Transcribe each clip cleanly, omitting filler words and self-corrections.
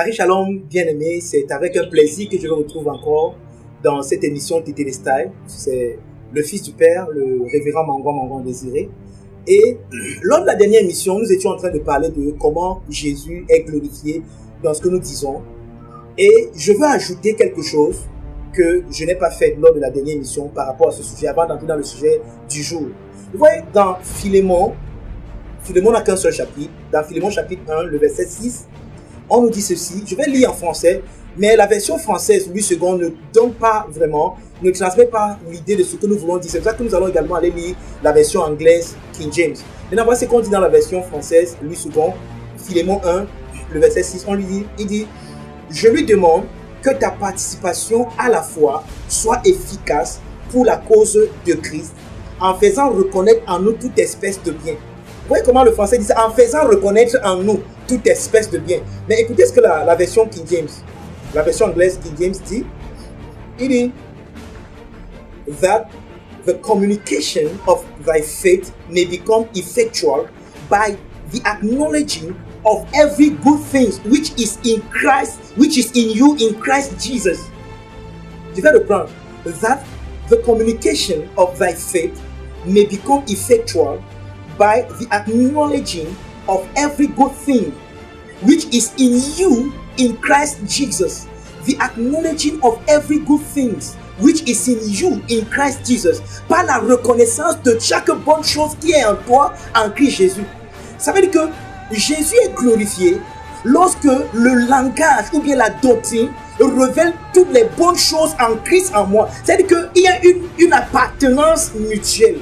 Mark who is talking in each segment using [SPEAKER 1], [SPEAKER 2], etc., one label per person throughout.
[SPEAKER 1] Marie Shalom, bien-aimé, c'est avec un plaisir que je vous retrouve encore dans cette émission de Télé-Style. C'est le fils du Père, le révérend Mangon Désiré. Et lors de la dernière émission, nous étions en train de parler de comment Jésus est glorifié dans ce que nous disons. Et je veux ajouter quelque chose que je n'ai pas fait lors de la dernière émission par rapport à ce sujet, avant d'entrer dans le sujet du jour. Vous voyez, dans Philémon n'a qu'un seul chapitre. Dans Philémon chapitre 1, le verset 6, on nous dit ceci. Je vais lire en français, mais la version française, Louis II, ne donne pas vraiment, ne transmet pas l'idée de ce que nous voulons dire. C'est pour ça que nous allons également aller lire la version anglaise, King James. Maintenant, voici ce qu'on dit dans la version française, Louis II, Philémon 1, le verset 6, il dit, je lui demande que ta participation à la foi soit efficace pour la cause de Christ, en faisant reconnaître en nous toute espèce de bien. Vous voyez comment le français dit ça? En faisant reconnaître en nous toute espèce de bien. Mais écoutez ce que la version King James, la version anglaise King James dit. Il dit that the communication of thy faith may become effectual by the acknowledging of every good thing which is in Christ, which is in you in Christ Jesus. Je vais reprendre. That the communication of thy faith may become effectual by the acknowledging of every good thing which is in you in Christ Jesus. The acknowledging of every good thing which is in you in Christ Jesus. Par la reconnaissance de chaque bonne chose qui est en toi en Christ Jésus. Ça veut dire que Jésus est glorifié lorsque le langage ou bien la doctrine révèle toutes les bonnes choses en Christ en moi. C'est-à-dire qu'il y a une appartenance mutuelle.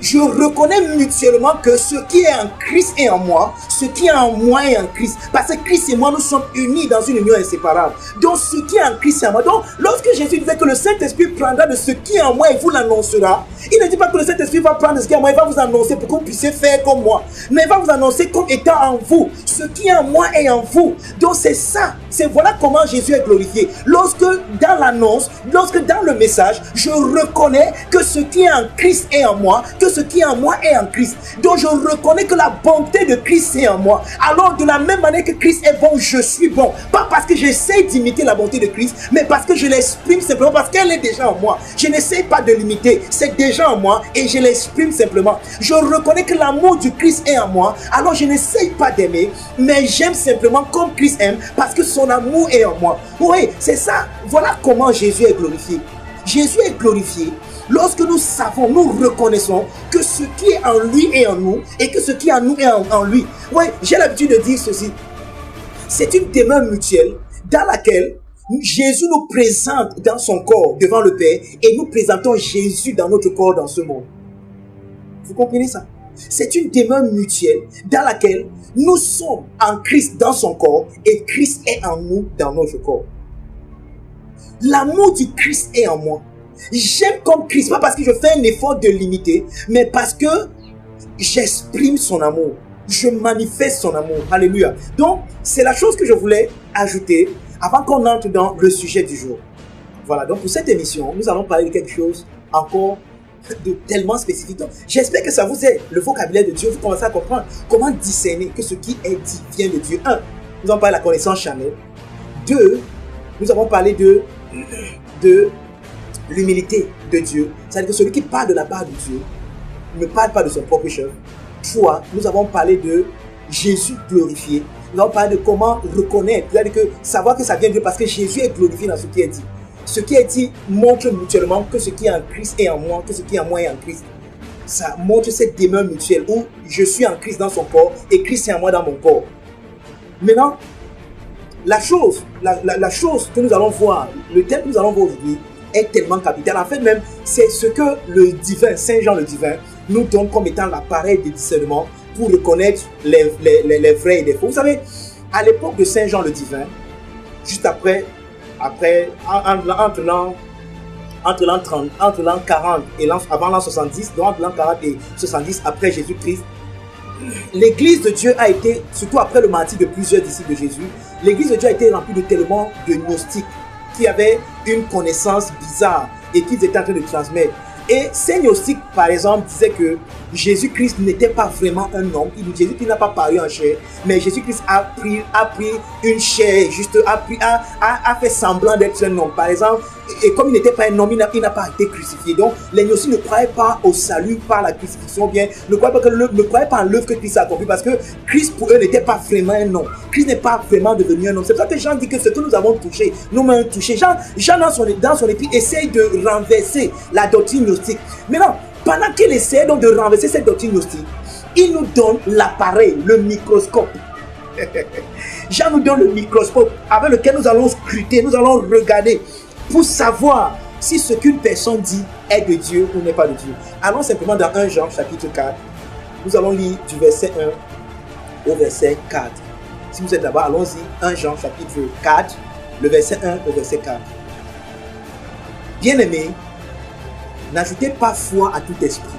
[SPEAKER 1] Je reconnais mutuellement que ce qui est en Christ est en moi, ce qui est en moi est en Christ. Parce que Christ et moi, nous sommes unis dans une union inséparable. Donc, ce qui est en Christ est en moi. Donc, lorsque Jésus disait que le Saint-Esprit prendra de ce qui est en moi et vous l'annoncera, il ne dit pas que le Saint-Esprit va prendre de ce qui est en moi et va vous annoncer pour que vous puissiez faire comme moi. Mais il va vous annoncer comme étant en vous. Ce qui est en moi est en vous. Donc, c'est ça. Voilà comment Jésus est glorifié. Lorsque dans l'annonce, lorsque dans le message, je reconnais que ce qui est en Christ est en moi, que ce qui est en moi est en Christ. Donc je reconnais que la bonté de Christ est en moi. Alors de la même manière que Christ est bon, je suis bon. Pas parce que j'essaie d'imiter la bonté de Christ, mais parce que je l'exprime simplement parce qu'elle est déjà en moi. Je n'essaie pas de l'imiter, c'est déjà en moi et je l'exprime simplement. Je reconnais que l'amour du Christ est en moi. Alors je n'essaie pas d'aimer, mais j'aime simplement comme Christ aime parce que son amour est en moi. Oui, c'est ça. Voilà comment Jésus est glorifié. Jésus est glorifié lorsque nous savons, nous reconnaissons que ce qui est en lui est en nous et que ce qui est en nous est en lui. Oui, j'ai l'habitude de dire ceci. C'est une demeure mutuelle dans laquelle Jésus nous présente dans son corps devant le Père et nous présentons Jésus dans notre corps dans ce monde. Vous comprenez ça? C'est une demeure mutuelle dans laquelle nous sommes en Christ dans son corps et Christ est en nous dans notre corps. L'amour du Christ est en moi. J'aime comme Christ, pas parce que je fais un effort de l'imiter, mais parce que j'exprime son amour. Je manifeste son amour. Alléluia. Donc, c'est la chose que je voulais ajouter avant qu'on entre dans le sujet du jour. Voilà, donc pour cette émission, nous allons parler de quelque chose encore de tellement spécifique. Donc, j'espère que ça vous aide. Le vocabulaire de Dieu, vous commencez à comprendre comment discerner que ce qui est dit vient de Dieu. 1. Nous avons parlé de la connaissance charnelle. 2. Nous avons parlé de l'humilité de Dieu. C'est-à-dire que celui qui parle de la part de Dieu ne parle pas de son propre chef. 3. Nous avons parlé de Jésus glorifié. Nous avons parlé de comment reconnaître, c'est-à-dire que savoir que ça vient de Dieu parce que Jésus est glorifié dans ce qui est dit. Ce qui est dit montre mutuellement que ce qui est en Christ est en moi, que ce qui est en moi est en Christ. Ça montre cette demeure mutuelle où je suis en Christ dans son corps et Christ est en moi dans mon corps. Maintenant, la chose que nous allons voir, le thème que nous allons voir aujourd'hui est tellement capital. En fait même, c'est ce que le divin, Saint Jean le divin, nous donne comme étant l'appareil de discernement pour reconnaître les vrais et les faux. Vous savez, à l'époque de Saint Jean le divin, juste entre l'an 40 et avant l'an 70, donc entre l'an 40 et 70 après Jésus-Christ, l'église de Dieu a été, surtout après le martyre de plusieurs disciples de Jésus, l'église de Dieu a été remplie de tellement de gnostiques qui avaient une connaissance bizarre et qu'ils étaient en train de transmettre. Et Saint Gnostique, par exemple, disait que Jésus-Christ n'était pas vraiment un homme. Jésus-Christ n'a pas paru en chair, mais Jésus-Christ a pris une chair, juste a fait semblant d'être un homme. Par exemple, et comme il n'était pas un homme, il n'a pas été crucifié. Donc, les Gnostiques ne croyaient pas au salut par la crucifixion, bien, ne croyaient pas en l'œuvre que Christ a accompli, parce que Christ pour eux n'était pas vraiment un homme. Christ n'est pas vraiment devenu un homme. C'est pour ça que Jean dit que ce que nous avons touché, nous m'avons touché. Jean dans son épître essaye de renverser la doctrine gnostique. Maintenant, pendant qu'il essaie donc de renverser cette doctrine gnostique, il nous donne l'appareil, le microscope. Jean nous donne le microscope avec lequel nous allons scruter, nous allons regarder pour savoir si ce qu'une personne dit est de Dieu ou n'est pas de Dieu. Allons simplement dans 1 Jean chapitre 4. Nous allons lire du verset 1 au verset 4. Si vous êtes là-bas, allons-y. 1 Jean chapitre 4, le verset 1 au verset 4. Bien-aimés, n'ajoutez pas foi à tout esprit.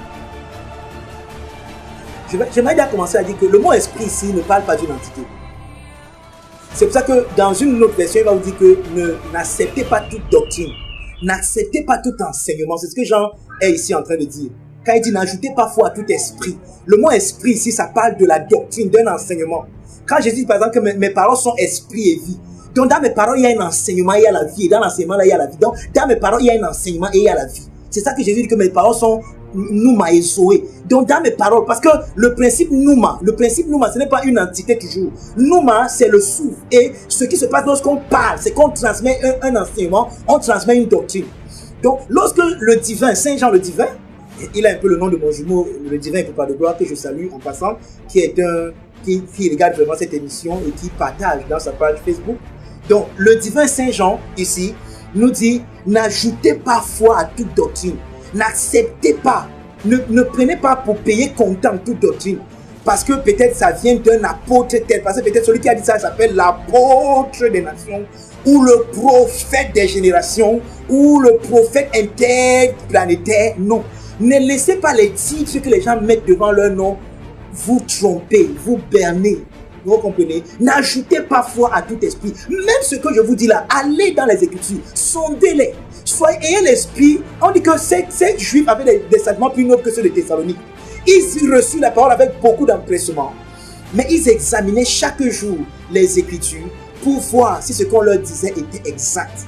[SPEAKER 1] J'aimerais bien commencer à dire que le mot esprit ici ne parle pas d'une entité. C'est pour ça que dans une autre version, il va vous dire que n'acceptez pas toute doctrine. N'acceptez pas tout enseignement. C'est ce que Jean est ici en train de dire. Quand il dit n'ajoutez pas foi à tout esprit. Le mot esprit ici, ça parle de la doctrine, d'un enseignement. Quand Jésus dit par exemple que mes paroles sont esprit et vie. Donc dans mes paroles, il y a un enseignement, il y a la vie. Et dans l'enseignement, là, il y a la vie. Donc dans mes paroles, il y a un enseignement et il y a la vie. C'est ça que Jésus dit que mes paroles sont Nouma et Zoé. Donc dans mes paroles, parce que le principe Nouma, ce n'est pas une entité toujours. Nouma, c'est le souffle. Et ce qui se passe lorsqu'on parle, c'est qu'on transmet un enseignement, on transmet une doctrine. Donc lorsque le divin, Saint Jean le divin, il a un peu le nom de mon jumeau, le divin peut pas de gloire, que je salue en passant, qui regarde vraiment cette émission et qui partage dans sa page Facebook. Donc le divin Saint Jean ici nous dit, n'ajoutez pas foi à toute doctrine. N'acceptez pas, ne prenez pas pour payer comptant toute doctrine. Parce que peut-être ça vient d'un apôtre tel. Parce que peut-être celui qui a dit ça s'appelle l'apôtre des nations, ou le prophète des générations, ou le prophète interplanétaire. Non. Ne laissez pas les titres que les gens mettent devant leur nom vous tromper, vous berner. Vous comprenez? N'ajoutez pas foi à tout esprit. Même ce que je vous dis là, allez dans les Écritures, sondez-les. Ayez l'esprit. On dit que ces Juifs avaient des sentiments plus nobles que ceux de Thessalonique. Ils reçurent la parole avec beaucoup d'empressement. Mais ils examinaient chaque jour les Écritures pour voir si ce qu'on leur disait était exact.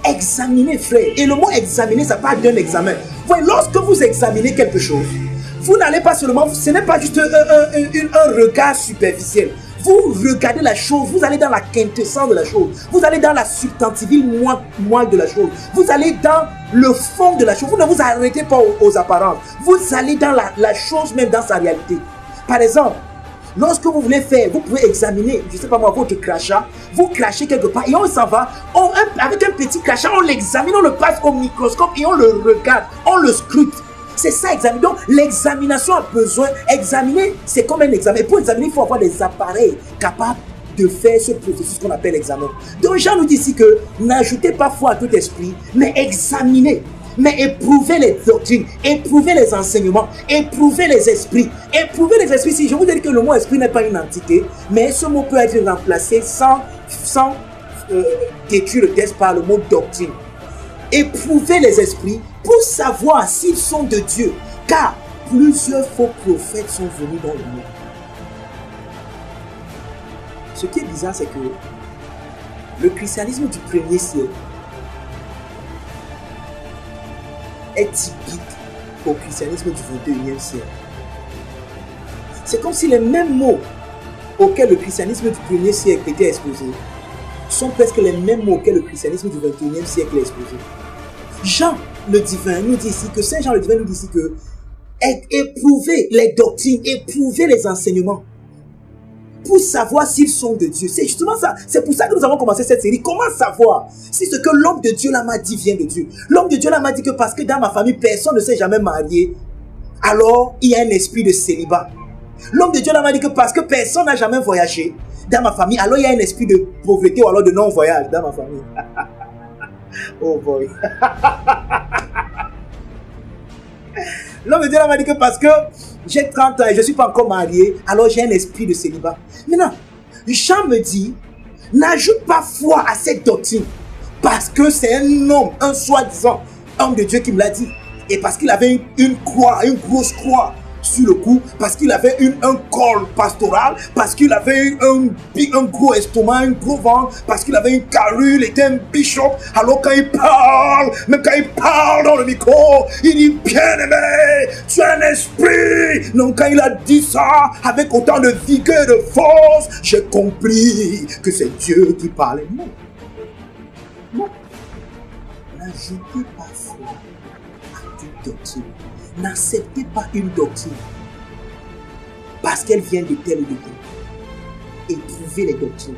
[SPEAKER 1] Examinez, frère. Et le mot examiner, ça parle d'un examen. Voyez, lorsque vous examinez quelque chose, vous n'allez pas seulement, ce n'est pas juste un regard superficiel. Vous regardez la chose, vous allez dans la quintessence de la chose. Vous allez dans la substantiville moi de la chose. Vous allez dans le fond de la chose. Vous ne vous arrêtez pas aux apparences. Vous allez dans la chose même dans sa réalité. Par exemple, lorsque vous voulez faire, vous pouvez examiner, je ne sais pas moi, votre crachat. Vous crachez quelque part et on s'en va. Avec un petit crachat, on l'examine, on le passe au microscope et on le regarde, on le scrute. C'est ça, examiner. Donc, l'examination a besoin. Examiner, c'est comme un examen. Et pour examiner, il faut avoir des appareils capables de faire ce processus qu'on appelle examen. Donc, Jean nous dit ici que n'ajoutez pas foi à tout esprit, mais examinez. Mais éprouvez les doctrines, éprouvez les enseignements, éprouvez les esprits. Éprouvez les esprits. Si je vous dis que le mot esprit n'est pas une entité, mais ce mot peut être remplacé sans détruire le texte par le mot doctrine. Éprouvez les esprits pour savoir s'ils sont de Dieu, car plusieurs faux prophètes sont venus dans le monde. Ce qui est bizarre, c'est que le christianisme du premier siècle est typique au christianisme du 21e siècle. C'est comme si les mêmes mots auxquels le christianisme du premier siècle était exposé sont presque les mêmes mots auxquels le christianisme du 21e siècle est exposé. Jean le divin nous dit ici que Saint Jean le divin nous dit ici que éprouvez les doctrines, éprouvez les enseignements pour savoir s'ils sont de Dieu. C'est justement ça. C'est pour ça que nous avons commencé cette série. Comment savoir si ce que l'homme de Dieu là m'a dit vient de Dieu? L'homme de Dieu là m'a dit que parce que dans ma famille, personne ne s'est jamais marié, alors il y a un esprit de célibat. L'homme de Dieu là m'a dit que parce que personne n'a jamais voyagé dans ma famille, alors il y a un esprit de pauvreté ou alors de non-voyage dans ma famille. Oh boy. L'homme de Dieu m'a dit que parce que j'ai 30 ans et je ne suis pas encore marié, alors j'ai un esprit de célibat. Maintenant, Jean me dit, n'ajoute pas foi à cette doctrine, parce que c'est un homme, un soi-disant homme de Dieu qui me l'a dit. Et parce qu'il avait une croix, une grosse croix sur le cou, parce qu'il avait un col pastoral, parce qu'il avait un gros estomac, un gros ventre, parce qu'il avait une carrure, il était un bishop. Alors quand il parle, même quand il parle dans le micro, il dit bien-aimé, tu as un esprit. Donc quand il a dit ça, avec autant de vigueur et de force, j'ai compris que c'est Dieu qui parlait. Non. Non. N'ajoutez pas foi à toute doctrine. N'acceptez pas une doctrine parce qu'elle vient de tel ou de tel. Éprouvez les doctrines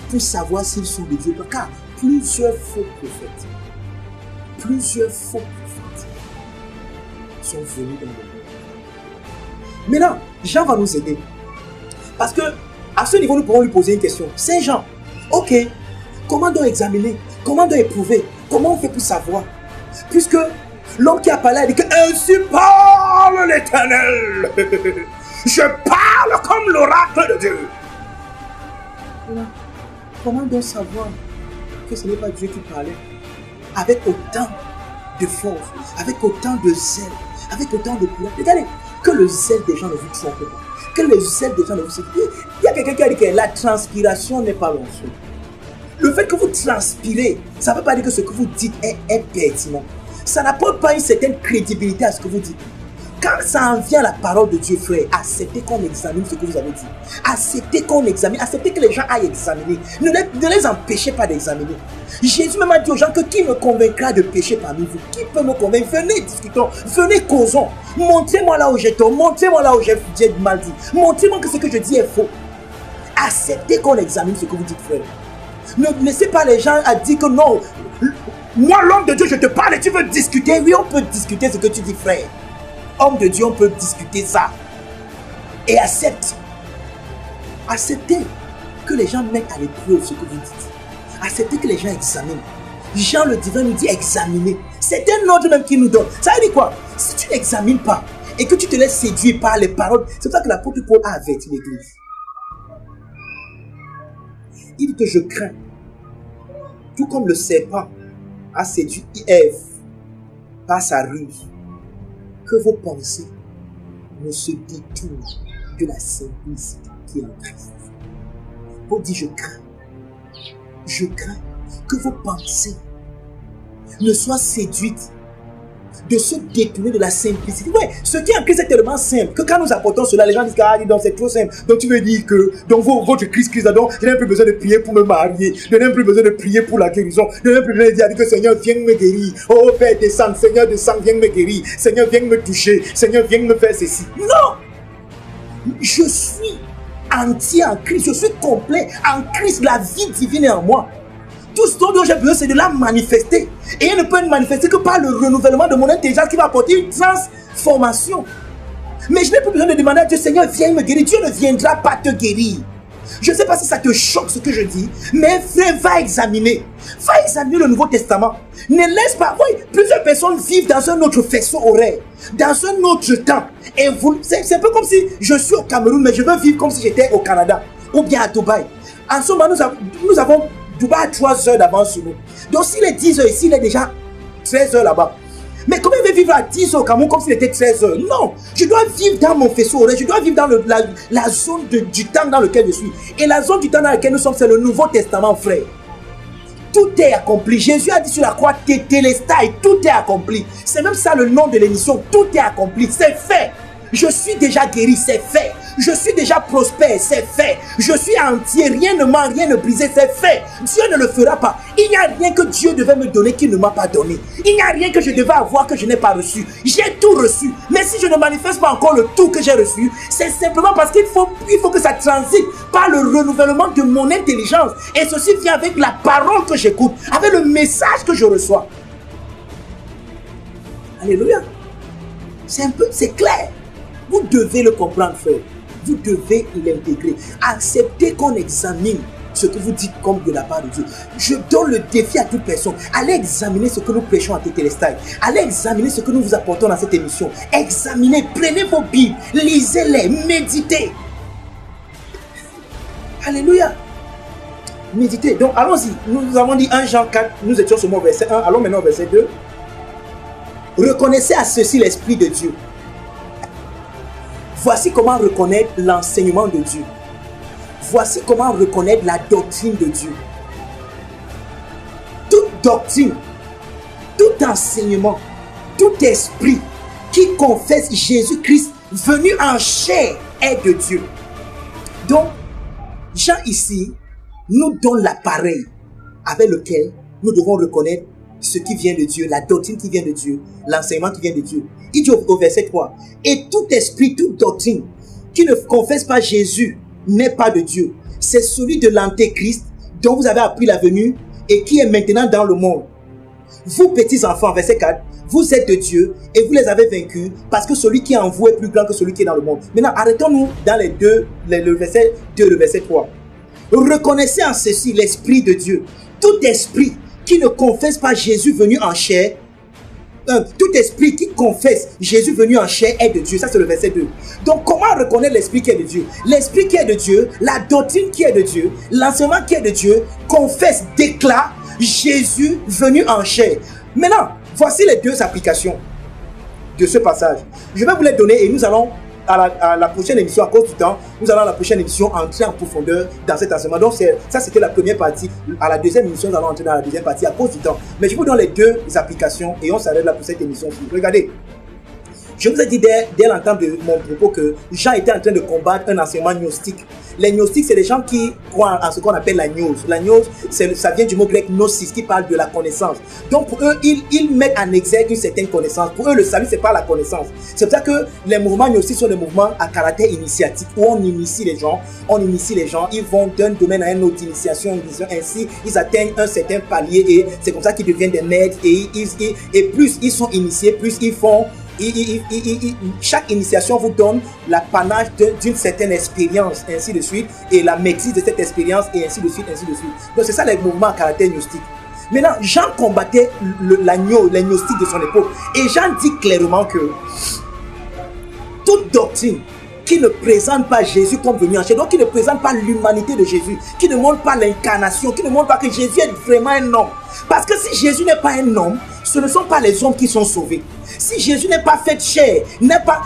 [SPEAKER 1] pour savoir s'ils sont de Dieu. Car plusieurs faux prophètes sont venus dans le monde. Maintenant, Jean va nous aider. Parce que à ce niveau, nous pourrons lui poser une question. Saint Jean, ok, comment donc examiner? Comment donc éprouver? Comment on fait pour savoir? Puisque l'homme qui a parlé a dit que ainsi parle l'Éternel. Je parle comme l'oracle de Dieu. Comment donc savoir que ce n'est pas Dieu qui parlait avec autant de force, avec autant de zèle, avec autant de courage? Regardez, que le zèle des gens ne vous trompe pas. Que le zèle des gens ne vous trompe pas. Il y a quelqu'un qui a dit que la transpiration n'est pas l'onction. Le fait que vous transpirez, ça ne veut pas dire que ce que vous dites est pertinent. Ça n'apporte pas une certaine crédibilité à ce que vous dites. Quand ça en vient à la parole de Dieu, frère, acceptez qu'on examine ce que vous avez dit. Acceptez qu'on examine, acceptez que les gens aillent examiner. Ne les empêchez pas d'examiner. Jésus même a dit aux gens que qui me convaincra de pécher parmi vous? Qui peut me convaincre? Venez, discutons, venez, causons. Montrez-moi là où j'ai tort, montrez-moi là où j'ai mal dit. Montrez-moi que ce que je dis est faux. Acceptez qu'on examine ce que vous dites, frère. Ne laissez pas les gens à dire que non. Moi, l'homme de Dieu, je te parle et tu veux discuter. Oui, on peut discuter ce que tu dis, frère. Homme de Dieu, on peut discuter ça. Et accepte. Acceptez que les gens mettent à l'épreuve ce que vous dites. Acceptez que les gens examinent. Jean le divin nous dit examiner. C'est un ordre même qu'il nous donne. Ça veut dire quoi? Si tu n'examines pas et que tu te laisses séduire par les paroles, c'est pour ça que l'apôtre Paul a averti l'église. Il dit que je crains, tout comme le serpent a séduit Ève par sa ruse, que vos pensées ne se détournent de la simplicité qui est en Christ. Paul dit je crains que vos pensées ne soient séduites de se détourner de la simplicité. Ouais, ce qui est en Christ est tellement simple que quand nous apportons cela, les gens disent ah, donc c'est trop simple. Donc tu veux dire que dans votre Christ, donc je n'ai plus besoin de prier pour me marier, je n'ai plus besoin de prier pour la guérison, je n'ai plus besoin de dire que Seigneur viens me guérir, oh Père descend, Seigneur descend, viens me guérir, Seigneur viens me toucher, Seigneur viens me faire ceci. Non, je suis entier en Christ, je suis complet en Christ, la vie divine est en moi. Tout ce dont j'ai besoin, c'est de la manifester. Et elle ne peut être manifestée que par le renouvellement de mon intelligence qui va apporter une transformation. Mais je n'ai plus besoin de demander à Dieu, Seigneur, viens me guérir. Dieu ne viendra pas te guérir. Je ne sais pas si ça te choque ce que je dis, mais frère, va examiner. Va examiner le Nouveau Testament. Ne laisse pas. Oui, plusieurs personnes vivent dans un autre faisceau horaire, dans un autre temps. Et c'est un peu comme si je suis au Cameroun, mais je veux vivre comme si j'étais au Canada ou bien à Dubaï. En ce moment, nous avons Dubaï à 3 heures d'avance sur nous. Donc s'il est 10 heures ici, il est déjà 13 heures là-bas. Mais comment il veut vivre à 10 heures au Cameroun comme s'il était 13 heures? Non, je dois vivre dans mon faisceau horaire, je dois vivre dans la zone du temps dans lequel je suis. Et la zone du temps dans laquelle nous sommes, c'est le Nouveau Testament, frère. Tout est accompli. Jésus a dit sur la croix, Tétélestai, tout est accompli. C'est même ça le nom de l'émission, tout est accompli, c'est fait. Je suis déjà guéri, c'est fait. Je suis déjà prospère, c'est fait. Je suis entier, rien ne m'a, rien ne brisé, c'est fait. Dieu ne le fera pas. Il n'y a rien que Dieu devait me donner qu'il ne m'a pas donné. Il n'y a rien que je devais avoir que je n'ai pas reçu. J'ai tout reçu. Mais si je ne manifeste pas encore le tout que j'ai reçu, c'est simplement parce qu'il faut que ça transite par le renouvellement de mon intelligence. Et ceci vient avec la parole que j'écoute, avec le message que je reçois. Alléluia. C'est clair. Vous devez le comprendre, frère. Vous devez l'intégrer. Acceptez qu'on examine ce que vous dites comme de la part de Dieu. Je donne le défi à toute personne. Allez examiner ce que nous prêchons à Tétélestai. Allez examiner ce que nous vous apportons dans cette émission. Examinez, prenez vos Bibles, lisez-les, méditez. Alléluia. Méditez. Donc allons-y. Nous avons dit 1 Jean 4, nous étions sur mon verset 1. Allons maintenant au verset 2. Reconnaissez à ceci l'Esprit de Dieu. Voici comment reconnaître l'enseignement de Dieu. Voici comment reconnaître la doctrine de Dieu. Toute doctrine, tout enseignement, tout esprit qui confesse Jésus-Christ venu en chair est de Dieu. Donc, Jean ici nous donne l'appareil avec lequel nous devons reconnaître ce qui vient de Dieu, la doctrine qui vient de Dieu, l'enseignement qui vient de Dieu. Il dit au verset 3, « Et tout esprit, toute doctrine qui ne confesse pas Jésus n'est pas de Dieu. C'est celui de l'Antéchrist dont vous avez appris la venue et qui est maintenant dans le monde. Vous, petits enfants, verset 4, vous êtes de Dieu et vous les avez vaincus parce que celui qui est en vous est plus grand que celui qui est dans le monde. » Maintenant, arrêtons-nous dans le verset 2 et le verset 3. « Reconnaissez en ceci l'Esprit de Dieu. Tout esprit qui ne confesse pas Jésus venu en chair, tout esprit qui confesse Jésus venu en chair est de Dieu. » Ça, c'est le verset 2. Donc, comment reconnaître l'Esprit qui est de Dieu? L'Esprit qui est de Dieu, la doctrine qui est de Dieu, l'enseignement qui est de Dieu, confesse, déclare Jésus venu en chair. Maintenant, voici les deux applications de ce passage. Je vais vous les donner et nous allons, à la prochaine émission, à cause du temps, nous allons à la prochaine émission entrer en profondeur dans cet enseignement. Donc, ça, c'était la première partie. À la deuxième émission, nous allons entrer dans la deuxième partie à cause du temps. Mais je vous donne les deux applications et on s'arrête là pour cette émission. Regardez. Je vous ai dit dès l'entente de mon propos que Jean était en train de combattre un enseignement gnostique. Les gnostiques, c'est les gens qui croient en ce qu'on appelle la gnose. La gnose, ça vient du mot grec gnosis qui parle de la connaissance. Donc pour eux, ils mettent en exergue une certaine connaissance. Pour eux, le salut, c'est pas la connaissance. C'est pour ça que les mouvements gnostiques sont des mouvements à caractère initiatique où on initie les gens. Ils vont d'un domaine à un autre d'initiation. Ainsi, ils atteignent un certain palier et c'est comme ça qu'ils deviennent des maîtres. Et plus ils sont initiés, plus ils font... chaque initiation vous donne l'apanage d'une certaine expérience, ainsi de suite, et la maîtrise de cette expérience, et ainsi de suite, ainsi de suite. Donc c'est ça les mouvements à caractère gnostique. Maintenant, Jean combattait les gnostiques de son époque, et Jean dit clairement que toute doctrine qui ne présente pas Jésus comme venu en chair, donc qui ne présente pas l'humanité de Jésus, qui ne montre pas l'incarnation, qui ne montre pas que Jésus est vraiment un homme. Parce que si Jésus n'est pas un homme, ce ne sont pas les hommes qui sont sauvés. Si Jésus n'est pas fait chair,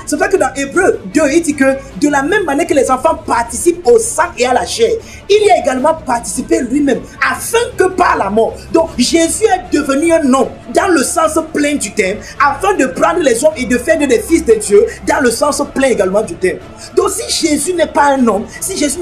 [SPEAKER 1] c'est vrai que dans Hébreux 2, il dit que de la même manière que les enfants participent au sang et à la chair, il y a également participé lui-même, afin que par la mort. Donc Jésus est devenu un homme dans le sens plein du terme, afin de prendre les hommes et de faire des fils de Dieu dans le sens plein également du terme. Donc si Jésus n'est pas un homme, si Jésus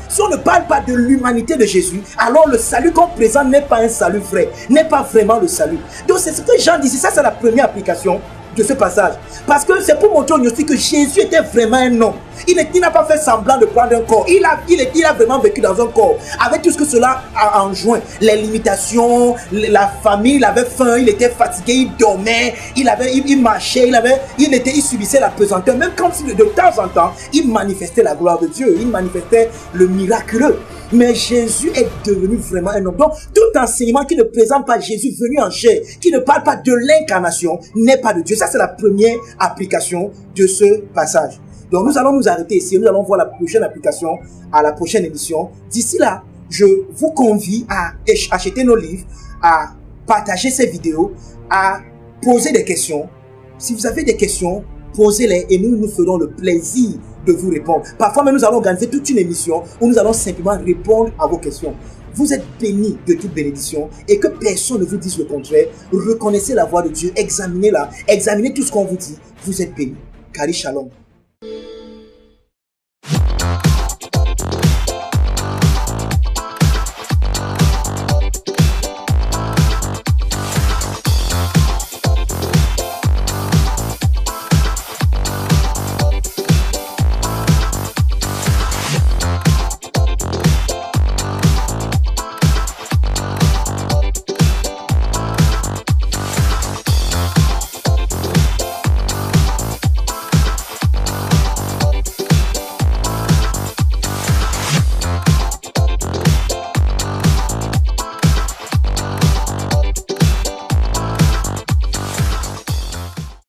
[SPEAKER 1] si on ne parle pas de l'humanité de Jésus, alors le salut qu'on présente n'est pas un salut vrai, n'est pas vraiment le salut. Donc c'est ce que Jean dit, ça c'est la première application de ce passage. Parce que c'est pour montrer aux gnostiques que Jésus était vraiment un homme. Il n'a pas fait semblant de prendre un corps. Il a vraiment vécu dans un corps. Avec tout ce que cela a enjoint. Les limitations, la famille, il avait faim, il était fatigué, il dormait, il marchait, il subissait la pesanteur. Même quand de temps en temps, il manifestait la gloire de Dieu. Il manifestait le miraculeux. Mais Jésus est devenu vraiment un homme. Donc, tout enseignement qui ne présente pas Jésus venu en chair, qui ne parle pas de l'incarnation, n'est pas de Dieu. Ça, c'est la première application de ce passage. Donc, nous allons nous arrêter ici. Nous allons voir la prochaine application à la prochaine émission. D'ici là, je vous convie à acheter nos livres, à partager ces vidéos, à poser des questions. Si vous avez des questions, posez-les et nous ferons le plaisir de vous répondre. Parfois même nous allons organiser toute une émission où nous allons simplement répondre à vos questions. Vous êtes bénis de toute bénédiction et que personne ne vous dise le contraire. Reconnaissez la voix de Dieu, examinez-la, examinez tout ce qu'on vous dit. Vous êtes bénis. Kari Shalom.